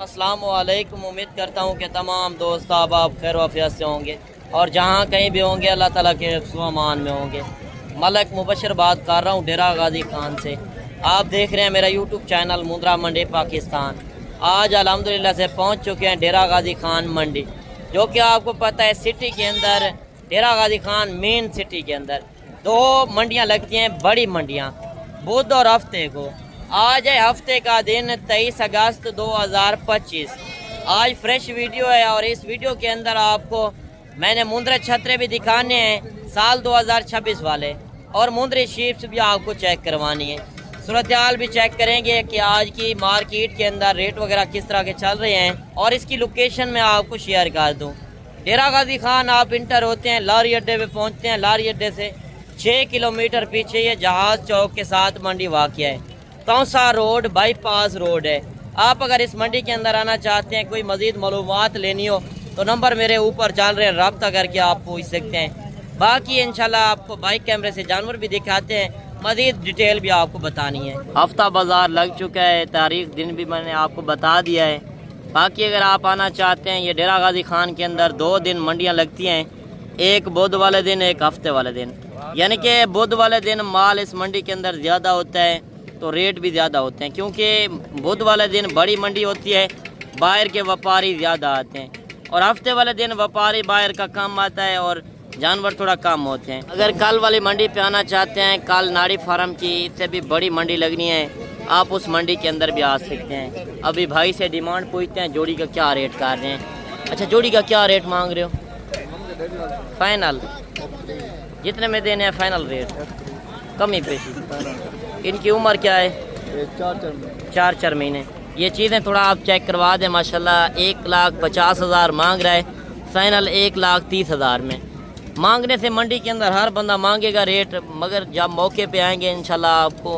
अस्सलाम वालेकुम। उम्मीद करता हूँ कि तमाम दोस्त आप खैर वाफियत से होंगे और जहाँ कहीं भी होंगे अल्लाह ताला के हिफ्ज़ व अमान में होंगे। मलक मुबशर बात कर रहा हूँ डेरा गाजी खान से। आप देख रहे हैं मेरा यूट्यूब चैनल मुंद्रा मंडी पाकिस्तान। आज अल्हम्दुलिल्लाह से पहुँच चुके हैं डेरा गाजी खान मंडी, जो कि आपको पता है सिटी के अंदर डेरा गाजी खान मेन सिटी के अंदर दो मंडियाँ लगती हैं, बड़ी मंडियाँ, बुध और हफ्ते को। आज है हफ्ते का दिन 23 अगस्त 2025। आज फ्रेश वीडियो है और इस वीडियो के अंदर आपको मैंने मुंद्रा छतरे भी दिखाने हैं साल 2026 वाले, और मुंद्री शीप्स भी आपको चेक करवानी है। सूरत हाल भी चेक करेंगे कि आज की मार्केट के अंदर रेट वगैरह किस तरह के चल रहे हैं, और इसकी लोकेशन मैं आपको शेयर कर दूं। डेरा गाजी खान आप इंटर होते हैं, लारी अड्डे पे पहुंचते हैं। लारी अड्डे से 6 किलोमीटर पीछे ये जहाज चौक के साथ मंडी वाक़या है। तौसा रोड बाईपास रोड है। आप अगर इस मंडी के अंदर आना चाहते हैं, कोई मज़ीद मालूमात लेनी हो तो नंबर मेरे ऊपर चल रहे हैं, रब्ता करके आप पूछ सकते हैं। बाकी इंशाल्लाह आपको बाइक कैमरे से जानवर भी दिखाते हैं, मज़ीद डिटेल भी आपको बतानी है। हफ्ता बाज़ार लग चुका है, तारीख दिन भी मैंने आपको बता दिया है। बाकी अगर आप आना चाहते हैं, ये डेरा गाजी खान के अंदर 2 दिन मंडियाँ लगती हैं, एक बुध वाले दिन, एक हफ्ते वाले दिन। यानी कि बुध वाले दिन माल इस मंडी के अंदर ज़्यादा होता है तो रेट भी ज़्यादा होते हैं, क्योंकि बुध वाले दिन बड़ी मंडी होती है, बाहर के व्यापारी ज़्यादा आते हैं, और हफ्ते वाले दिन व्यापारी बाहर का कम आता है और जानवर थोड़ा कम होते हैं। अगर कल वाली मंडी पे आना चाहते हैं, कल नाड़ी फार्म की इससे भी बड़ी मंडी लगनी है, आप उस मंडी के अंदर भी आ सकते हैं। अभी भाई से डिमांड पूछते हैं जोड़ी का क्या रेट कर रहे हैं। अच्छा, जोड़ी का क्या रेट मांग रहे हो? फाइनल जितने में देने हैं, फाइनल रेट, कमी पेशी। इनकी उम्र क्या है? 4 महीने। ये चीज़ें थोड़ा आप चेक करवा दें। माशाल्लाह 1,50,000 मांग रहा है, फाइनल 1,30,000 में। मांगने से मंडी के अंदर हर बंदा मांगेगा रेट, मगर जब मौके पे आएंगे इंशाल्लाह आपको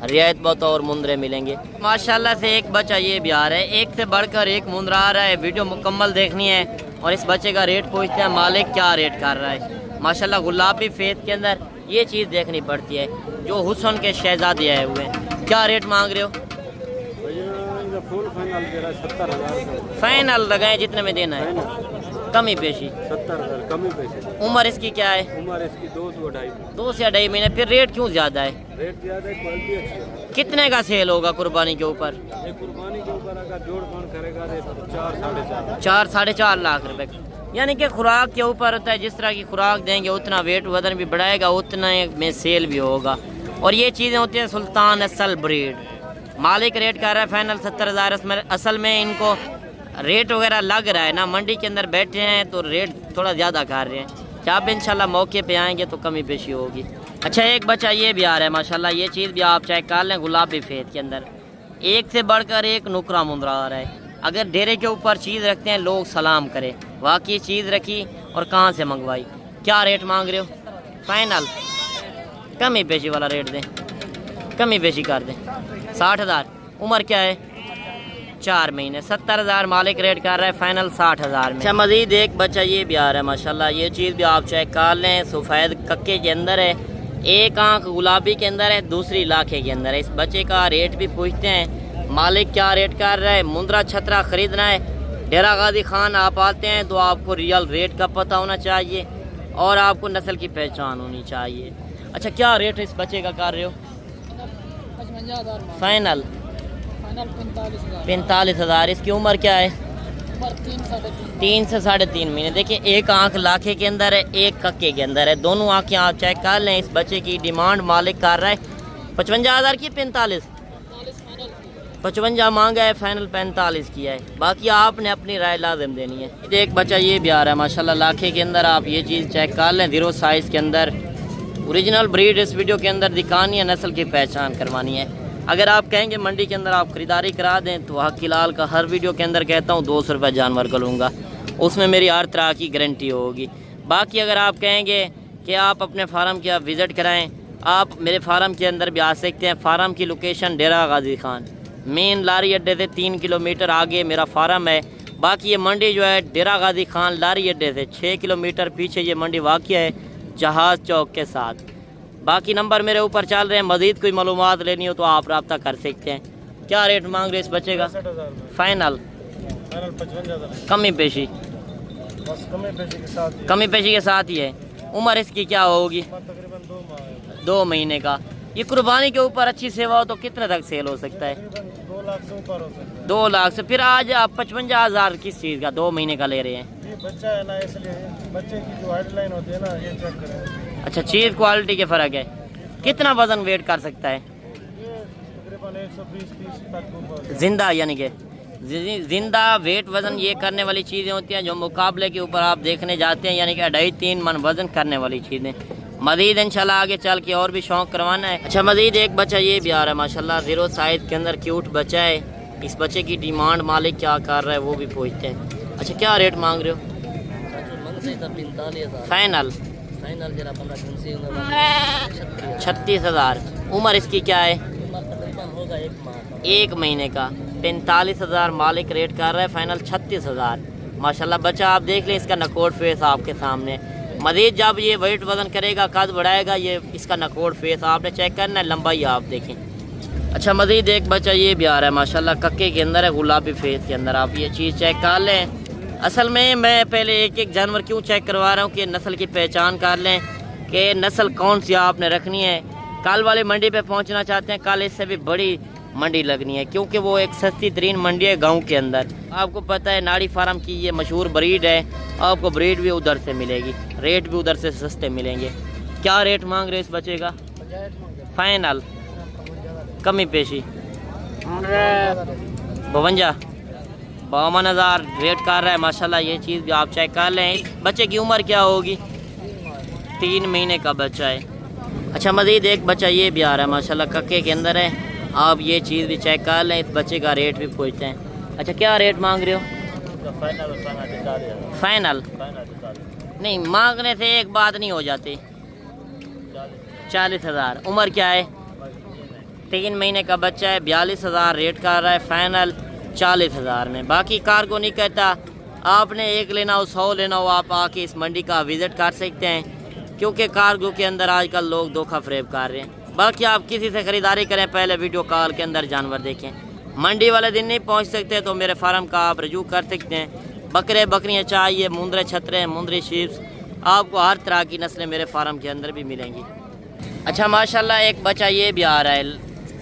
रियायत बतौर मुंद्रे मिलेंगे। माशाल्लाह से एक बच्चा ये भी आ रहा है, एक से बढ़कर एक मुंद्रा आ रहा है। वीडियो मुकम्मल देखनी है और इस बच्चे का रेट पूछते हैं मालिक क्या रेट कर रहा है। माशाल्लाह गुलाबी फेत के अंदर ये चीज़ देखनी पड़ती है, जो हुस्न के शहजादे आए हुए हैं। क्या रेट मांग रहे हो? फाइनल लगाए जितने में देना है, कमी पेशी 70,000 कमी पैसे। उम्र इसकी क्या है? उम्र इसकी 2 से 2.5 महीने। फिर रेट क्यों ज़्यादा है? रेट ज़्यादा है, क्वालिटी अच्छी है। कितने का सेल होगा कुर्बानी के ऊपर? ये कुर्बानी के ऊपर अगर जोड़ कौन करेगा तो 4-4.5 4-4.5 लाख रुपए। यानी कि खुराक के ऊपर होता है, जिस तरह की खुराक देंगे उतना वेट वजन भी बढ़ाएगा, उतना में सेल भी होगा। और ये चीज़ें होती हैं सुल्तान असल ब्रीड। मालिक रेट कर रहा है फाइनल 70,000। असल में इनको रेट वगैरह लग रहा है ना, मंडी के अंदर बैठे हैं तो रेट थोड़ा ज़्यादा कर रहे हैं। जब इंशाल्लाह मौके पे आएंगे तो कमी पेशी होगी। अच्छा, एक बच्चा ये भी आ रहा है माशाल्लाह, ये चीज़ भी आप चेक कर लें, गुलाबी फेत के अंदर एक से बढ़कर एक नुकरा मुंद्रा आ रहा है। अगर डेरे के ऊपर चीज़ रखते हैं लोग सलाम करें, वाकई चीज़ रखी और कहाँ से मंगवाई। क्या रेट मांग रहे हो? फाइनल कमी पेशी वाला रेट दें, कमी पेशी कर दें। 60,000। उम्र क्या है? 4 महीने। 70,000 मालिक रेट कर रहा है, फाइनल 60,000 में। अच्छा, मज़ीद एक बच्चा ये भी आ रहा है माशाल्लाह, ये चीज़ भी आप चेक कर लें। सफ़ेद कक्के के अंदर है, एक आँख गुलाबी के अंदर है, दूसरी लाखे के अंदर है। इस बच्चे का रेट भी पूछते हैं मालिक क्या रेट कर रहा है। मुंद्रा छतरा ख़रीदना है, डेरा गाजी खान आप आते हैं तो आपको रियल रेट का पता होना चाहिए और आपको नस्ल की पहचान होनी चाहिए। अच्छा, क्या रेट इस बच्चे का कर रहे हो? फाइनल 45,000। इसकी उम्र क्या है? 3 से 3.5 महीने। देखिए, एक आँख लाखे के अंदर है, एक कक्के के अंदर है, दोनों आँखें आप चेक कर लें। इस बच्चे की डिमांड मालिक कर रहा है 55,000 की। 55 मांगा है, फाइनल 45 किया है। बाकी आपने अपनी राय लाजिम देनी है। एक बच्चा ये भी आ रहा है माशाल्लाह लाखे के अंदर, आप ये चीज़ चेक कर लें, 0 साइज़ के अंदर ओरिजिनल ब्रीड इस वीडियो के अंदर दिखानी है, नस्ल की पहचान करवानी है। अगर आप कहेंगे मंडी के अंदर आप ख़रीदारी करा दें तो हक लाल का हर वीडियो के अंदर कहता हूँ 200 रुपये जानवर का लूँगा, उसमें मेरी हर तरह की गारंटी होगी। बाकी अगर आप कहेंगे कि आप अपने फार्म की आप विज़िट कराएँ, आप मेरे फार्म के अंदर भी आ सकते हैं। फार्म की लोकेशन डेरा गाजी खान मेन लारी अड्डे से 3 किलोमीटर आगे मेरा फार्म है। बाकी ये मंडी जो है डेरा गाजी खान लारी अड्डे से 6 किलोमीटर पीछे ये मंडी वाक़ है, जहाज़ चौक के साथ। बाकी नंबर मेरे ऊपर चल रहे हैं, मज़ीद कोई मालूमात लेनी हो तो आप रब्ता कर सकते हैं। क्या रेट मांग रहे इस बच्चे का? फाइनल फाइनल 55,000 कमी पेशी? बस कमी पेशी के साथ ही कमी पेशी के साथ ही है। उम्र इसकी क्या होगी? तकरीबन 2 माह है। 2 महीने का। ये कुर्बानी के ऊपर अच्छी सेवा हो तो कितने तक सेल हो सकता है? तकरीबन 2 लाख से ऊपर हो सकता है। 2 लाख से। फिर आज आप 55,000 किस चीज़ का 2 महीने का ले रहे हैं? ये बच्चा है ना, इसलिए बच्चे की जो हेडलाइन होती है ना, ये चेक करें। अच्छा, चीज़ क्वालिटी के फ़र्क है। कितना वज़न वेट कर सकता है? ये तकरीबन 120-130 तक ऊपर। जिंदा यानी कि जिंदा वेट वज़न ये करने वाली चीज़ें होती हैं जो मुकाबले के ऊपर आप देखने जाते हैं, यानी कि 2.5-3 मन वज़न करने वाली चीज़ें। मज़ीद इंशाल्लाह आगे चल के और भी शौक़ करवाना है। अच्छा, मज़ीद एक बच्चा ये भी आ रहा है माशाल्लाह, ज़ीरो साइज़ के अंदर क्यूट बच्चा है। इस बच्चे की डिमांड मालिक क्या कर रहा है वो भी पूछते हैं। अच्छा, क्या रेट मांग रहे हो? फाइनल? 36,000। उम्र इसकी क्या है? 1 महीने का। 45,000 मालिक रेट कर रहा है, फाइनल 36,000। माशाल्लाह बच्चा आप देख लें, इसका नकोड़ फेस आपके सामने। मज़ीद जब ये वेट वज़न करेगा, कद बढ़ाएगा, ये इसका नकोड़ फेस आपने चेक करना है, लंबाई आप देखें। अच्छा, मज़ीद एक बच्चा ये भी आ रहा है माशाल्लाह, कक्के के अंदर है, गुलाबी फेस के अंदर। आप ये चीज़ चेक कर लें। असल में मैं पहले एक जानवर क्यों चेक करवा रहा हूँ कि नस्ल की पहचान कर लें कि नस्ल कौन सी आपने रखनी है। कल वाली मंडी पे पहुँचना चाहते हैं, कल इससे भी बड़ी मंडी लगनी है, क्योंकि वो एक सस्ती तरीन मंडी है गांव के अंदर। आपको पता है नाड़ी फार्म की ये मशहूर ब्रीड है, आपको ब्रीड भी उधर से मिलेगी, रेट भी उधर से सस्ते मिलेंगे। क्या रेट मांग रहे इस बच्चे का? फाइनल? कमी पेशी? 52,000 रेट कर रहा है माशाल्लाह। ये चीज़ भी आप चेक कर लें। इस बच्चे की उम्र क्या होगी? 3 महीने का बच्चा है। अच्छा, मज़ीद एक बच्चा ये भी आ रहा है माशाल्लाह, कक्के के अंदर है। आप ये चीज़ भी चेक कर लें। इस बच्चे का रेट भी पूछते हैं। अच्छा, क्या रेट मांग रहे हो? फाइनल? नहीं, मांगने से एक बात नहीं हो जाती। 40,000। उम्र क्या है? 3 महीने का बच्चा है। 42,000 रेट कर रहा है, फाइनल 40,000 में। बाकी कार को नहीं कहता, आपने एक लेना हो 100 लेना हो, आप आके इस मंडी का विज़िट कर सकते हैं, क्योंकि कार्गो के अंदर आजकल लोग धोखा फरेब कर रहे हैं। बाकी आप किसी से ख़रीदारी करें, पहले वीडियो कॉल के अंदर जानवर देखें। मंडी वाले दिन नहीं पहुंच सकते तो मेरे फार्म का आप रजू कर सकते हैं। बकरे बकरियां चाहिए, मुंदरे छतरे, मुंदरी शीप्स, आपको हर तरह की नस्लें मेरे फार्म के अंदर भी मिलेंगी। अच्छा, माशाल्लाह एक बच्चा ये भी आ रहा है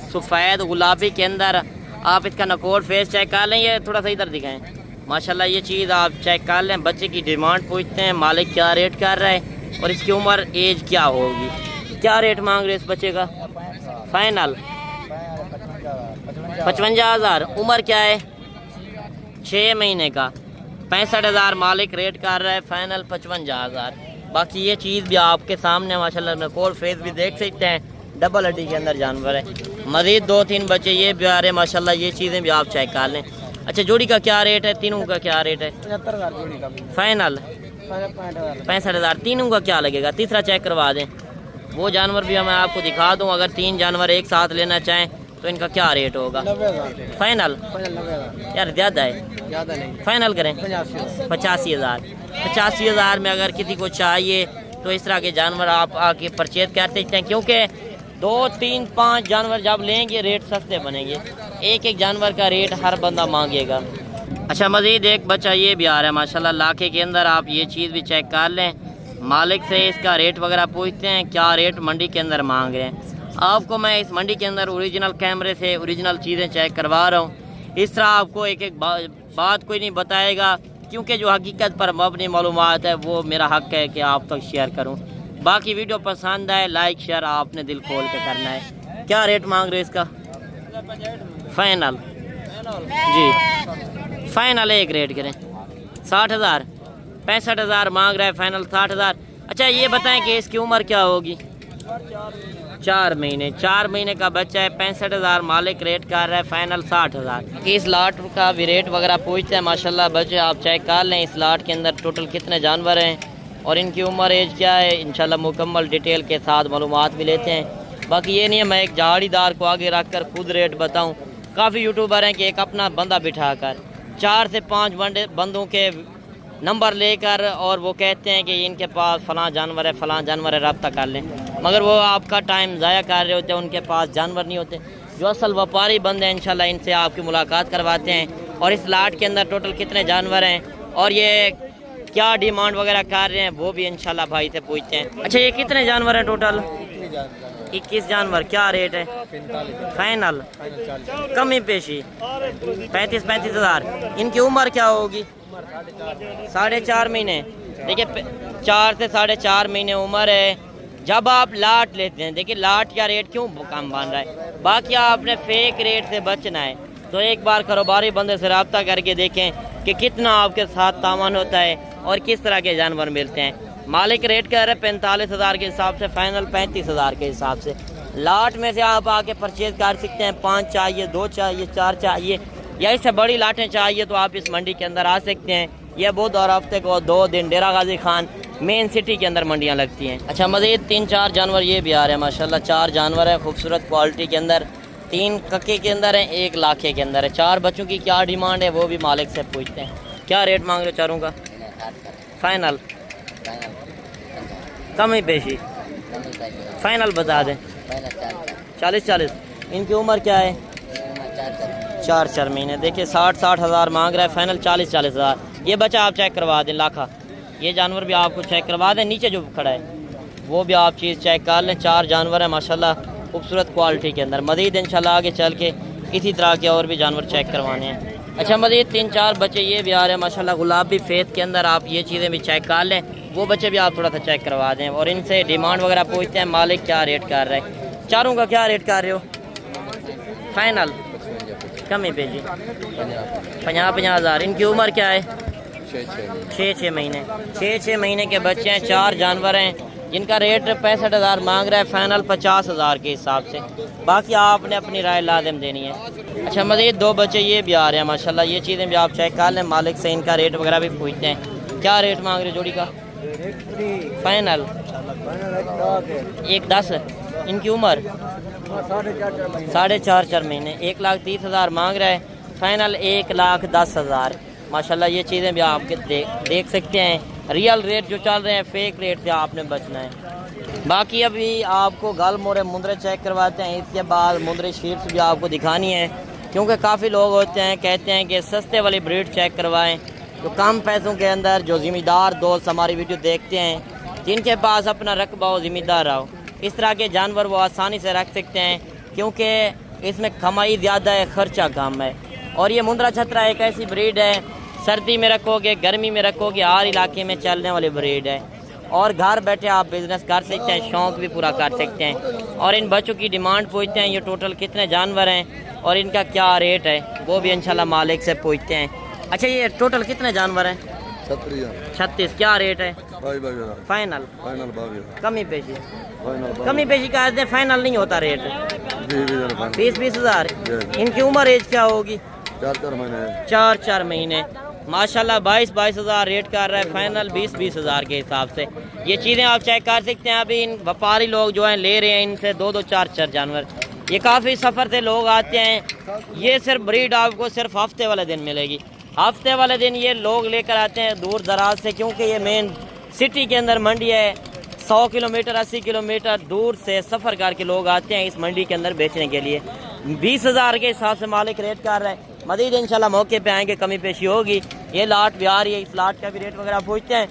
सफ़ेद गुलाबी के अंदर। आप इसका नकोड़ फेस चेक कर लें, ये थोड़ा सा इधर दिखाएं। माशाल्लाह ये चीज़ आप चेक कर लें। बच्चे की डिमांड पूछते हैं, मालिक क्या रेट कर रहा है और इसकी उम्र एज क्या होगी। क्या रेट मांग रहे इस बच्चे का? फाइनल? 55,000। उम्र क्या है? 6 महीने का। 65,000 मालिक रेट कर रहा है, फाइनल 55,000। बाकी ये चीज़ भी आपके सामने माशाल्लाह, नकोड़ फेस भी देख सकते हैं, डबल हड्डी के अंदर जानवर है। मज़ीद 2-3 बच्चे ये भी आ रहे हैं माशाल्लाह, ये चीज़ें भी आप चेक कर लें। अच्छा, जोड़ी का क्या रेट है? तीनों का क्या रेट है? 75,000 जोड़ी का। फाइनल? 65,000। तीनों का क्या लगेगा? तीसरा चेक करवा दें। वो जानवर भी मैं आपको दिखा दूं, अगर 3 जानवर एक साथ लेना चाहें तो इनका क्या रेट होगा? 90,000। फाइनल? 90,000 यार ज़्यादा है, ज़्यादा नहीं। फाइनल करें? 85,000। 85,000। 85,000 में अगर किसी को चाहिए तो इस तरह के जानवर आप आके परचेज कर सकते हैं, क्योंकि 2, 3, 5 जानवर जब लेंगे रेट सस्ते बनेंगे। एक जानवर का रेट हर बंदा मांगेगा। अच्छा, मज़ीद एक बच्चा ये भी आ रहा है माशाल्लाह, लाखे के अंदर। आप ये चीज़ भी चेक कर लें। मालिक से इसका रेट वगैरह पूछते हैं, क्या रेट मंडी के अंदर मांग रहे हैं। आपको मैं इस मंडी के अंदर ओरिजिनल कैमरे से ओरिजिनल चीज़ें चेक करवा रहा हूँ। इस तरह आपको एक बात कोई नहीं बताएगा, क्योंकि जो हकीकत पर मबनी मालूमात है वो मेरा हक़ है कि आप तक शेयर करूँ। बाकी वीडियो पसंद आए, लाइक शेयर आपने दिल खोल के करना है। क्या रेट मांग रहे इसका? फाइनल? जी, फाइनल एक रेट करें। 60,000। 65,000 मांग रहा है, फाइनल 60,000। अच्छा, ये बताएं कि इसकी उम्र क्या होगी? 4 महीने। 4 महीने का बच्चा है। 65,000 मालिक रेट कर रहा है, फाइनल 60,000। इस लाट का भी रेट वगैरह पूछते हैं माशाल्लाह। बच्चे आप चेक कर लें इस लाट के अंदर टोटल कितने जानवर हैं और इनकी उम्र एज क्या है। इंशाल्लाह मुकम्मल डिटेल के साथ मालूमात भी लेते हैं। बाकी ये नहीं है मैं एक झाड़ीदार को आगे रख कर खुद रेट बताऊँ। काफ़ी यूट्यूबर हैं कि एक अपना बंदा बिठा कर 4 से 5 बंदों के नंबर लेकर और वो कहते हैं कि इनके पास फ़लाँ जानवर है, फ़लाँ जानवर है, रब्ता कर लें, मगर वो आपका टाइम ज़ाया कर रहे होते हैं। उनके पास जानवर नहीं होते। जो असल व्यापारी बंदे हैं इंशाल्लाह इनसे आपकी मुलाकात करवाते हैं, और इस लाट के अंदर टोटल कितने जानवर हैं और ये क्या डिमांड वगैरह कर रहे हैं वो भी इंशाल्लाह भाई से पूछते हैं। अच्छा, ये कितने जानवर हैं टोटल? 21 जानवर। क्या रेट है फाइनल? कमी पेशी 35 हज़ार। इनकी उम्र क्या होगी? 4.5 महीने। देखिए 4 से 4.5 महीने उम्र है। जब आप लाट लेते हैं, देखिए लाट का रेट क्यों कम बन रहा है, बाकी आपने फेक रेट से बचना है तो एक बार कारोबारी बंदे से रब्ता करके देखें कि कितना आपके साथ तावन होता है और किस तरह के जानवर मिलते हैं। मालिक रेट कह रहे हैं 45 हज़ार के हिसाब से, फाइनल 35 हज़ार के हिसाब से। लाट में से आप आके परचेज कर सकते हैं। 5 चाहिए, 2 चाहिए, 4 चाहिए या इससे बड़ी लाटें चाहिए तो आप इस मंडी के अंदर आ सकते हैं। यह बुध और हफ्ते को 2 दिन डेरा गाजी खान मेन सिटी के अंदर मंडियाँ लगती हैं। अच्छा, मज़ीद 3-4 जानवर ये भी आ रहे हैं माशाल्लाह। 4 जानवर हैं खूबसूरत क्वालिटी के अंदर, 3 कक्के के अंदर हैं, 1 लाखे के अंदर है। 4 बच्चों की क्या डिमांड है वो भी मालिक से पूछते हैं। क्या रेट मांग रहे हो चारों का? फाइनल कमी पेशी फाइनल बता दें। 40। इनकी उम्र क्या है? 4 महीने। देखिए 60 हज़ार मांग रहा है, फाइनल 40 हज़ार। ये बच्चा आप चेक करवा दें लाखा। ये जानवर भी आपको चेक करवा दें, नीचे जो खड़ा है वो भी आप चीज़ चेक कर लें। 4 जानवर हैं माशाल्लाह खूबसूरत क्वालिटी के अंदर। मज़ीद इंशाल्लाह आगे चल के इसी तरह के और भी जानवर चेक करवाने हैं। अच्छा, मज़ीद 3-4 बच्चे ये भी आ रहे हैं माशाल्लाह गुलाबी फेस के अंदर। आप ये चीज़ें भी चेक कर लें, वो बच्चे भी आप थोड़ा सा चेक करवा दें और इनसे डिमांड वगैरह पूछते हैं मालिक क्या रेट कर रहा है। चारों का क्या रेट कर रहे हो? फाइनल कमी पे जी 50 हज़ार। इनकी उम्र क्या है? 6 महीने। 6 महीने के बच्चे हैं। 4 जानवर हैं जिनका रेट 65 हज़ार मांग रहा है, फाइनल 50 हज़ार के हिसाब से। बाकी आपने अपनी राय लाजिम देनी है। अच्छा, मज़ीद 2 बच्चे ये भी आ रहे हैं माशाल्लाह। ये चीज़ें भी आप चेक कर लें, मालिक से इनका रेट वगैरह भी पूछते हैं। क्या रेट मांग रहे जोड़ी का? फाइनल 1.10। इनकी उम्र 4.5 महीने। 1,30,000 मांग रहा है, फाइनल 1,10,000। माशाल्लाह ये चीज़ें भी आप देख सकते हैं। रियल रेट जो चल रहे हैं, फेक रेट से आपने बचना है। बाकी अभी आपको गल मोरे मुंदरे चेक करवाते हैं, इसके बाद मुंदरे शीट्स भी आपको दिखानी है क्योंकि काफ़ी लोग होते हैं कहते हैं कि सस्ते वाली ब्रीड चेक करवाएं। तो कम पैसों के अंदर जो ज़िम्मेदार दोस्त हमारी वीडियो देखते हैं, जिनके पास अपना रकबा हो, ज़िम्मेदार हो, इस तरह के जानवर वो आसानी से रख सकते हैं क्योंकि इसमें कमाई ज़्यादा है, ख़र्चा कम है। और ये मुंद्रा छतरा एक ऐसी ब्रीड है, सर्दी में रखोगे, गर्मी में रखोगे, हर इलाके में चलने वाली ब्रीड है और घर बैठे आप बिज़नेस कर सकते हैं, शौक़ भी पूरा कर सकते हैं। और इन बच्चों की डिमांड पूछते हैं, ये टोटल कितने जानवर हैं और इनका क्या रेट है वो भी इंशाल्लाह मालिक से पूछते हैं। अच्छा, ये टोटल कितने जानवर हैं? 36। क्या रेट है? फाइनल कमी पेशी कर दे, फाइनल नहीं होता रेट। 20 हज़ार। इनकी उम्र एज क्या होगी? 4 महीने। माशाल्लाह 22 हज़ार रेट कर रहा है, फाइनल 20 हज़ार के हिसाब से। ये चीज़ें आप चेक कर सकते हैं। अभी इन व्यापारी लोग जो हैं ले रहे हैं इनसे 2-2, 4-4 जानवर। ये काफ़ी सफ़र से लोग आते हैं। ये सिर्फ ब्रीड आपको सिर्फ हफ्ते वाले दिन मिलेगी। हफ्ते वाले दिन ये लोग लेकर आते हैं दूर दराज से, क्योंकि ये मेन सिटी के अंदर मंडी है। 100 किलोमीटर 80 किलोमीटर दूर से सफ़र करके लोग आते हैं इस मंडी के अंदर बेचने के लिए। 20 हज़ार के हिसाब से मालिक रेट कर रहा है। मज़ीद इंशाल्लाह मौके पे आएंगे, कमी पेशी होगी। ये लाट भी आ रही है, इस लाट का भी रेट वगैरह पूछते हैं।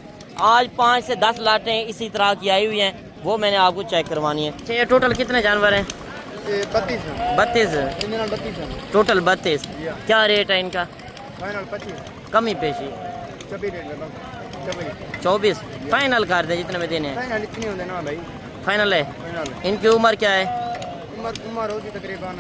आज 5 से 10 लाटें इसी तरह की आई हुई हैं, वो मैंने आपको चेक करवानी है। ये टोटल कितने जानवर हैं? 32 टोटल 32। क्या रेट है इनका? कमी पेशी 24। फाइनल कर दे जितने में देने हैं। फाइनल है। इनकी उम्र क्या है? उम्र होगी तकरीबन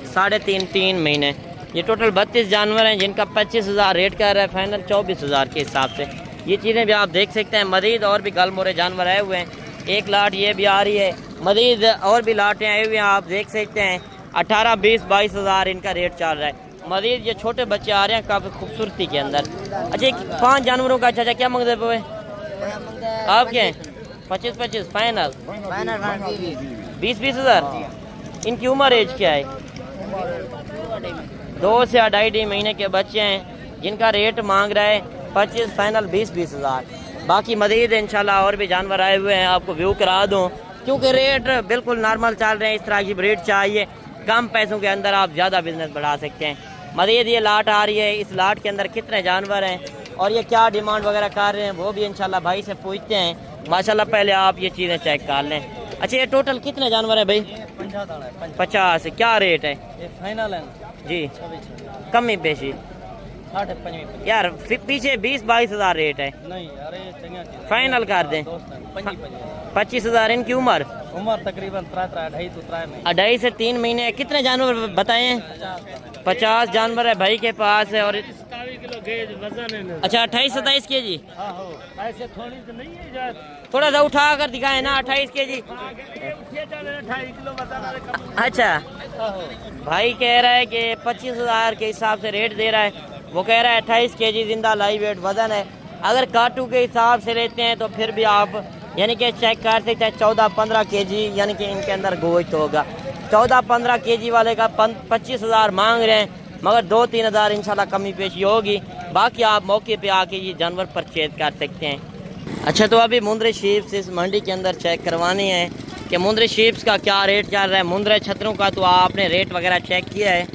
3.5 महीने। ये टोटल 32 जानवर हैं जिनका 25 हज़ार रेट कर रहा है, फाइनल 24 हज़ार के हिसाब से। ये चीज़ें भी आप देख सकते हैं। मज़ीद और भी गल मोरे जानवर आए हुए हैं। एक लाट ये भी आ रही है, मज़ीद और भी लाटें आई हुई हैं, आप देख सकते हैं। 18, 20, 22 हज़ार इनका रेट चल रहा है। मज़ीद ये छोटे बच्चे आ रहे हैं काफ़ी खूबसूरती के अंदर। अच्छा, 5 जानवरों का अच्छा क्या मांगते पे आपके? 25 फाइनल 20 हज़ार। इनकी उम्र एज क्या है? 2 से 2.5 महीने के बच्चे हैं जिनका रेट मांग रहा है 25, फाइनल 20 हज़ार। बाकी मज़ीद इंशाल्लाह और भी जानवर आए हुए हैं, आपको व्यू करा दूँ क्योंकि रेट बिल्कुल नॉर्मल चल रहे हैं। इस तरह की ब्रीड चाहिए, कम पैसों के अंदर आप ज़्यादा बिजनेस बढ़ा सकते हैं। मज़ीद ये लाट आ रही है, इस लाट के अंदर कितने जानवर हैं और ये क्या डिमांड वगैरह कर रहे हैं वो भी इंशाल्लाह भाई से पूछते हैं। माशाल्लाह पहले आप ये चीज़ें चेक कर लें। अच्छा ये टोटल कितने जानवर हैं भाई? 50। क्या रेट है? फाइनल है जी कमी पेशी 55 यार पीछे 20-22 हज़ार रेट है, नहीं यार ये चंगा फाइनल कर दें। 25,000 इनकी उम्र तकरीबन 2.5 तो 3 में 2.5 से 3 महीने। कितने जानवर बताए हैं? 50 जानवर है भाई के पास है। और 27 किलो गेज वजन है। अच्छा 28-27 के जी, ऐसे थोड़ी तो नहीं है यार, थोड़ा सा उठा कर दिखाए ना 28 के जी। 28 किलो वजन। अच्छा भाई कह रहा है कि 25,000 के हिसाब से रेट दे रहा है, वो कह रहा है 28 के जी जिंदा लाइव वेट वजन है। अगर काटू के हिसाब से लेते हैं तो फिर भी आप यानी कि चेक कर सकते हैं 14-15 के जी, यानी कि इनके अंदर गोश्त होगा। 14-15 के जी वाले का 25,000 मांग रहे हैं, मगर 2-3 हज़ार इंशाल्लाह कमी पेशी होगी। बाकी आप मौके पे आके ये जानवर परचेज कर सकते हैं। अच्छा तो अभी मुंद्रे शीप्स इस मंडी के अंदर चेक करवानी है कि मुंद्रे शीप्स का क्या रेट चल रहा है। मुंद्रे छतरों का तो आपने रेट वगैरह चेक किया है,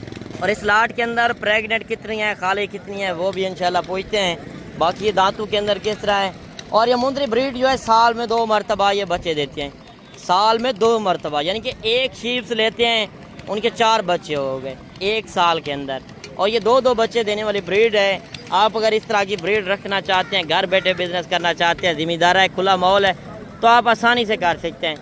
और इस लाट के अंदर प्रेगनेंट कितनी है, खाली कितनी है वो भी इंशाल्लाह पूछते हैं। बाकी ये दांतों के अंदर किस तरह है। और ये मुंद्री ब्रीड जो है साल में 2 मरतबा ये बच्चे देते हैं, साल में 2 मरतबा, यानी कि एक शीप्स लेते हैं उनके 4 बच्चे हो गए 1 साल के अंदर। और ये 2-2 बच्चे देने वाली ब्रीड है। आप अगर इस तरह की ब्रीड रखना चाहते हैं, घर बैठे बिजनेस करना चाहते हैं, ज़िम्मेदार है, खुला माहौल है, तो आप आसानी से कर सकते हैं।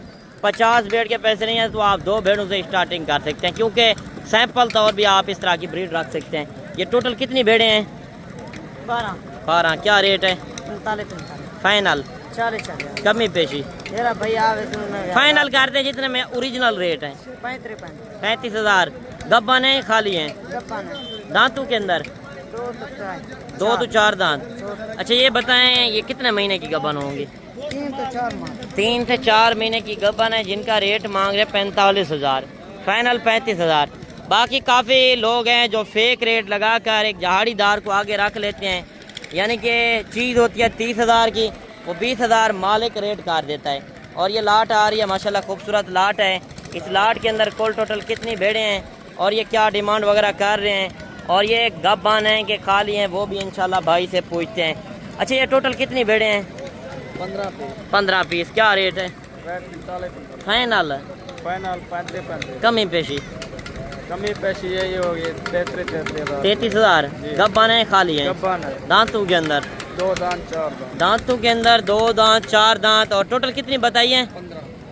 50 भेड़ के पैसे नहीं है तो आप 2 भेड़ों से स्टार्टिंग कर सकते हैं, क्योंकि सैंपल तौर भी आप इस तरह की ब्रीड रख सकते हैं। ये टोटल कितनी भेड़ें हैं? 12। क्या रेट है? 45 फाइनल 40 कमी पेशी मेरा भैया फाइनल करते हैं जितने में ओरिजिनल रेट है। 35,000। गब्बन है खाली हैं? दांतों के अंदर 2 तो 4 दांत। अच्छा ये बताएं ये कितने महीने की गब्बन होंगी? 3 से 4 महीने की गब्बन है, जिनका रेट मांग रहे 45,000, फाइनल 35,000। बाकी काफ़ी लोग हैं जो फेक रेट लगाकर एक जहाड़ीदार को आगे रख लेते हैं, यानी कि चीज़ होती है 30,000 की, वो 20,000 मालिक रेट कर देता है। और ये लाट आ रही है माशाल्लाह खूबसूरत लाट है। इस लाट के अंदर कुल टोटल कितनी भेड़ें हैं और ये क्या डिमांड वगैरह कर रहे हैं, और ये गब्बान हैं कि खाली हैं वो भी इंशाल्लाह भाई से पूछते हैं। अच्छा ये टोटल कितनी भेड़ें हैं? 15 पीस। क्या रेट है? फाइनल 35 कमी पेशी ये होगी 33,000। गब्बान है खाली है? दांतों के अंदर 2 दांत 4 दांत। दांतों के अंदर 2 दांत 4 दांत। और टोटल कितनी बताइए?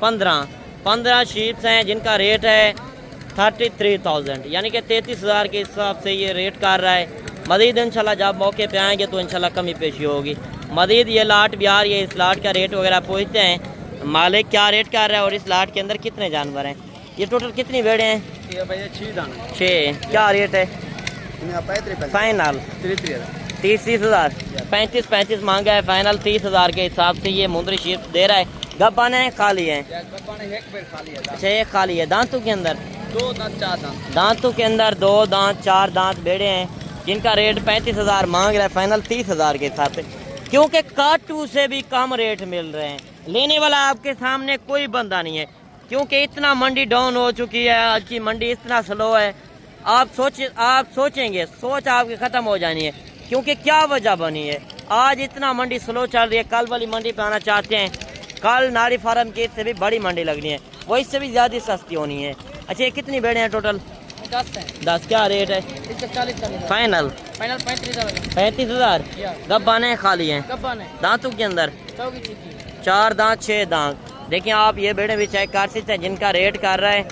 15 शीप्स हैं जिनका रेट है 33,000, यानी कि 33,000 के हिसाब से ये रेट कर रहा है। मज़ीद इंशाल्लाह जब मौके पे आएंगे तो इंशाल्लाह कमी पेशी होगी। मज़ीद ये लाट भी आ रही है, इस लाट का रेट वगैरह पूछते हैं मालिक क्या रेट कर रहा है और इस लाट के अंदर कितने जानवर हैं। ये टोटल कितनी भेड़ें हैं? ये भैया 6 दांत। 6। क्या रेट है? फाइनल 30,000। 35 मांगा है, फाइनल 30,000 के हिसाब से ये मुंद्री शीप दे रहा है। गब्बान है खाली है? अच्छा एक खाली है। दांतों के अंदर 2 दांत 4 दांत। दांतों के अंदर 2 दांत 4 दांत भेड़े हैं जिनका रेट 35,000 मांग रहा है, फाइनल 30,000 के हिसाब से, क्योंकि काटू से भी कम रेट मिल रहे हैं। लेने वाला आपके सामने कोई बंदा नहीं है, क्योंकि इतना मंडी डाउन हो चुकी है, आज की मंडी इतना स्लो है। आप सोचेंगे, सोच आपकी ख़त्म हो जानी है, क्योंकि क्या वजह बनी है। आज इतना मंडी स्लो चल रही है, कल वाली मंडी पे आना चाहते हैं, कल नारी फार्म की इससे भी बड़ी मंडी लगनी है, वो इससे भी ज़्यादा सस्ती होनी है। अच्छा ये कितनी भेड़े हैं टोटल? 10। क्या रेट है? 40 फाइनल 35,000। गब्बान है खाली हैं? दांतों के अंदर 4 दांत 6 दांत। देखिए आप ये भेड़े भी चेक कर सकते हैं जिनका रेट कर रहा है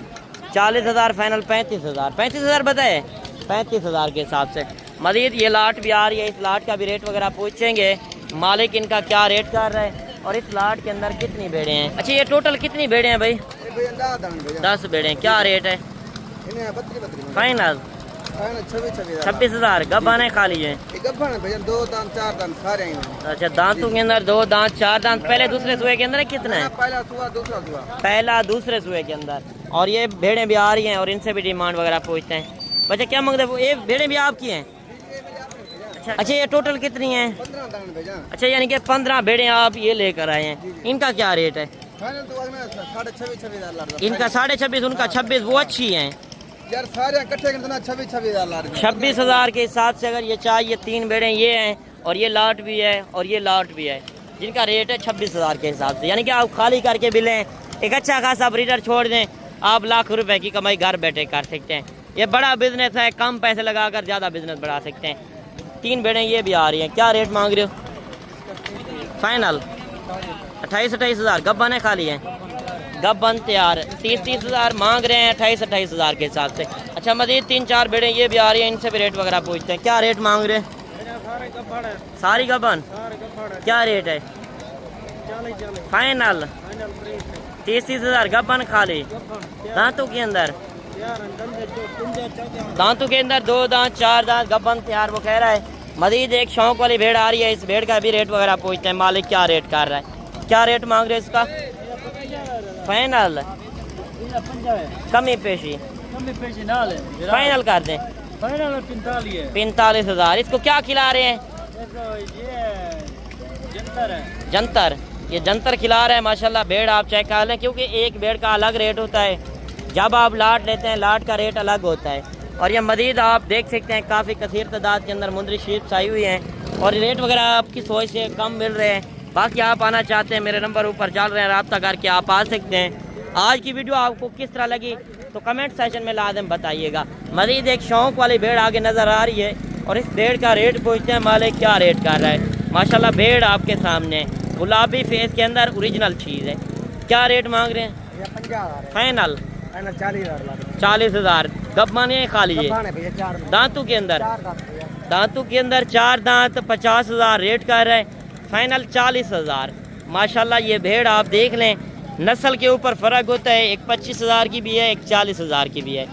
40,000, फाइनल 35,000। 35,000 बताए 35,000 के हिसाब से। मज़ीद ये लाट भी आ रही है, इस लाट का भी रेट वगैरह पूछेंगे मालिक इनका क्या रेट कर रहा है और इस लाट के अंदर कितनी भेड़े हैं। अच्छा ये टोटल कितनी भेड़े हैं भाई? 10 भेड़े। क्या रेट है? फाइनल 26,000। गब्बान है खाली है? 2 दांत 4 दांत सारे हैं। अच्छा दांतों के अंदर 2 दांत 4 दांत। पहले दूसरे सुए के अंदर कितना है? पहला सुआ दूसरा सुआ। पहला दूसरे सुए के अंदर। और ये भेड़ें भी आ रही हैं और इनसे भी डिमांड वगैरह पूछते हैं। बच्चा क्या मांगते हैं? ये भेड़ें भी आपकी हैं? अच्छा ये टोटल कितनी हैं? 15 दांत। अच्छा यानी कि 15 भेड़ें आप ये लेकर आए हैं। इनका क्या रेट है? फाइनल तो 26,500। इनका 26,500, उनका 26। वो अच्छी हैं, यार सारे इकट्ठे कितना 26,000 26,000 के हिसाब से अगर ये चाहिए, 3 बेड़े ये हैं और ये लाट भी है और ये लाट भी है, जिनका रेट है 26,000 के हिसाब से। यानी कि आप खाली करके भी लें, एक अच्छा खासा ब्रीडर छोड़ दें, आप लाख रुपए की कमाई घर बैठे कर सकते हैं। ये बड़ा बिजनेस है, कम पैसे लगाकर ज़्यादा बिजनेस बढ़ा सकते हैं। 3 बेड़े ये भी आ रही हैं, क्या रेट मांग रहे हो? फाइनल 28,000 गब्बन है, खाली है गब्बन तैयार। 30,000 मांग रहे हैं 28,000 के हिसाब से। अच्छा मजीद 3-4 बेड़े ये भी आ रही हैं, इनसे भी रेट वगैरह पूछते हैं। क्या रेट मांग रहे हैं? सारी गब्बन क्या रेट है? फाइनल 30,000 गब्बन खाली। दांतों के अंदर 2 दांत 4 दांत गब्बन तैयार। वो कह रहा है मजीद एक शौक वाली भेड़ आ रही है, इस भेड़ का भी रेट वगैरह पूछते हैं। मालिक क्या रेट कर रहा है? क्या रेट मांग रहे हैं इसका? फाइनल कमी पेशी फाइनल कर दें। 45,000। इसको क्या खिला रहे हैं? जंतर। ये जंतर खिला रहे हैं माशाल्लाह। भेड़ आप चेक कर लें, क्योंकि एक भेड़ का अलग रेट होता है, जब आप लाट लेते हैं लाट का रेट अलग होता है। और ये मजीद आप देख सकते हैं काफ़ी कसीर तादाद के अंदर मुंदरी शीप्स आई हुई हैं और रेट वगैरह आपकी सोच से कम मिल रहे हैं। बाकी आप आना चाहते हैं, मेरे नंबर ऊपर चल रहे हैं, रब्ता करके आप आ सकते हैं। आज की वीडियो आपको किस तरह लगी तो कमेंट सेक्शन में लाजम बताइएगा। मजीद एक शौक वाली भेड़ आगे नज़र आ रही है और इस भेड़ का रेट पूछते हैं मालिक क्या रेट कर रहा है। माशाल्लाह भेड़ आपके सामने गुलाबी फेस के अंदर ओरिजिनल चीज़ है। क्या रेट मांग रहे हैं? फाइनल 40,000 गब्बन है, खाली है। दांतों के अंदर 4 दांत 50,000 रेट कर रहा है। फाइनल 40,000। माशाल्लाह ये भेड़ आप देख लें, नस्ल के ऊपर फ़र्क होता है, एक 25,000 की भी है, एक 40,000 की भी है।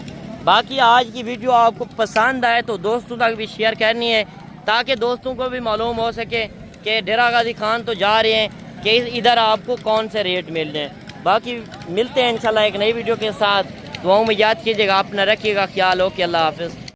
बाकी आज की वीडियो आपको पसंद आए तो दोस्तों तक भी शेयर करनी है, ताकि दोस्तों को भी मालूम हो सके कि डेरा गाजी खान तो जा रहे हैं कि इधर आपको कौन से रेट मिल रहे हैं। बाकी मिलते हैं इंशाल्लाह एक नई वीडियो के साथ। दुआओं में याद कीजिएगा, अपना रखिएगा ख्याल हो कि अल्लाह हाफ़िज़।